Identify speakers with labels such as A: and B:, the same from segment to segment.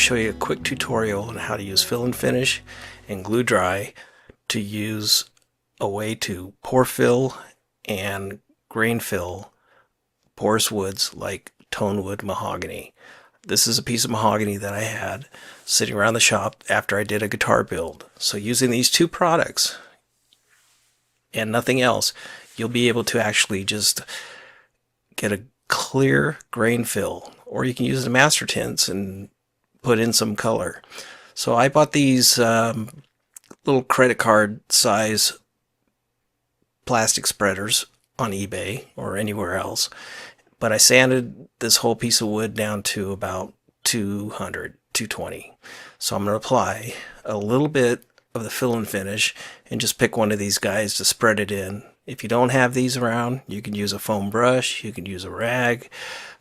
A: show you a quick tutorial on how to use Fill and Finish and GluDry to use a way to pore fill and grain fill porous woods like tone wood mahogany. This is a piece of mahogany that I had sitting around the shop after I did a guitar build. So using these two products and nothing else, you'll be able to actually just get a clear grain fill, or you can use the master tints and put in some color. So I bought these little credit card size plastic spreaders on eBay or anywhere else, but I sanded this whole piece of wood down to about 220. So I'm going to apply a little bit of the Fill and Finish and just pick one of these guys to spread it in. If you don't have these around, you can use a foam brush, you can use a rag.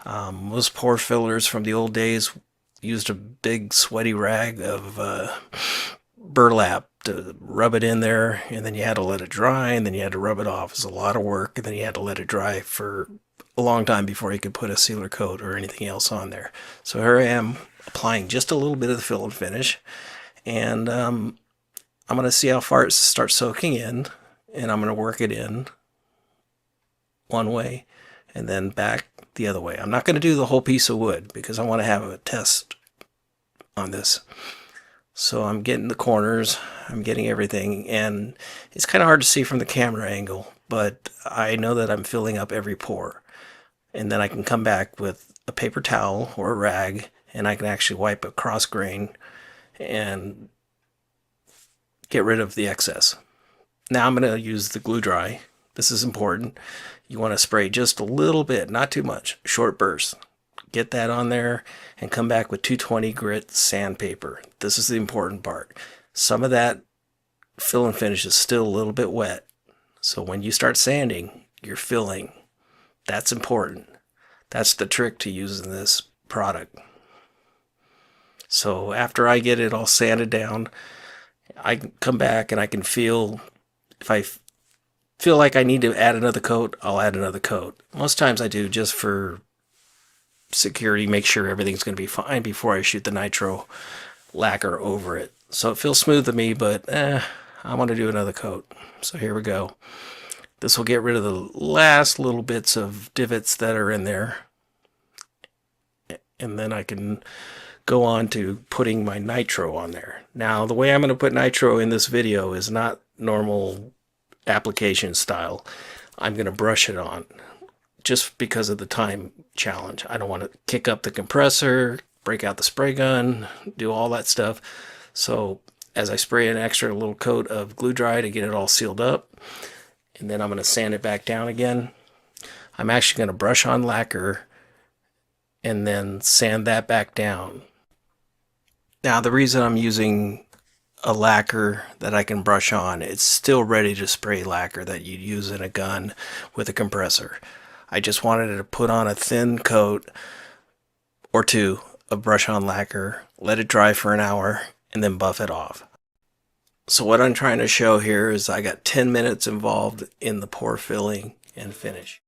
A: Most pore fillers from the old days used a big sweaty rag of burlap to rub it in there, and then you had to let it dry, and then you had to rub it off. It was a lot of work, and then you had to let it dry for a long time before you could put a sealer coat or anything else on there. So here I am applying just a little bit of the Fill and Finish, and I'm going to see how far it starts soaking in, and I'm going to work it in one way and then back the other way. I'm not going to do the whole piece of wood because I want to have a test on this. So I'm getting the corners, I'm getting everything, and it's kind of hard to see from the camera angle, but I know that I'm filling up every pore. And then I can come back with a paper towel or a rag, and I can actually wipe across grain and get rid of the excess. Now I'm going to use the GluDry. This is important. You want to spray just a little bit, not too much, short bursts. Get that on there and come back with 220 grit sandpaper. This is the important part. Some of that Fill and Finish is still a little bit wet. So when you start sanding, you're filling. That's important. That's the trick to using this product. So after I get it all sanded down, I can come back and I can feel, if I feel like I need to add another coat, I'll add another coat. Most times I do just for security, make sure everything's going to be fine before I shoot the Nitro lacquer over it. So it feels smooth to me, but I want to do another coat. So here we go. This will get rid of the last little bits of divots that are in there. And then I can go on to putting my Nitro on there. Now, the way I'm going to put Nitro in this video is not normal application style. I'm going to brush it on just because of the time challenge. I don't want to kick up the compressor, break out the spray gun, do all that stuff. So as I spray an extra little coat of GluDry to get it all sealed up, and then I'm going to sand it back down again. I'm actually going to brush on lacquer and then sand that back down. Now the reason I'm using a lacquer that I can brush on, it's still ready to spray lacquer that you'd use in a gun with a compressor. I just wanted to put on a thin coat or two of brush on lacquer, let it dry for an hour, and then buff it off. So what I'm trying to show here is I got 10 minutes involved in the pore filling and finish.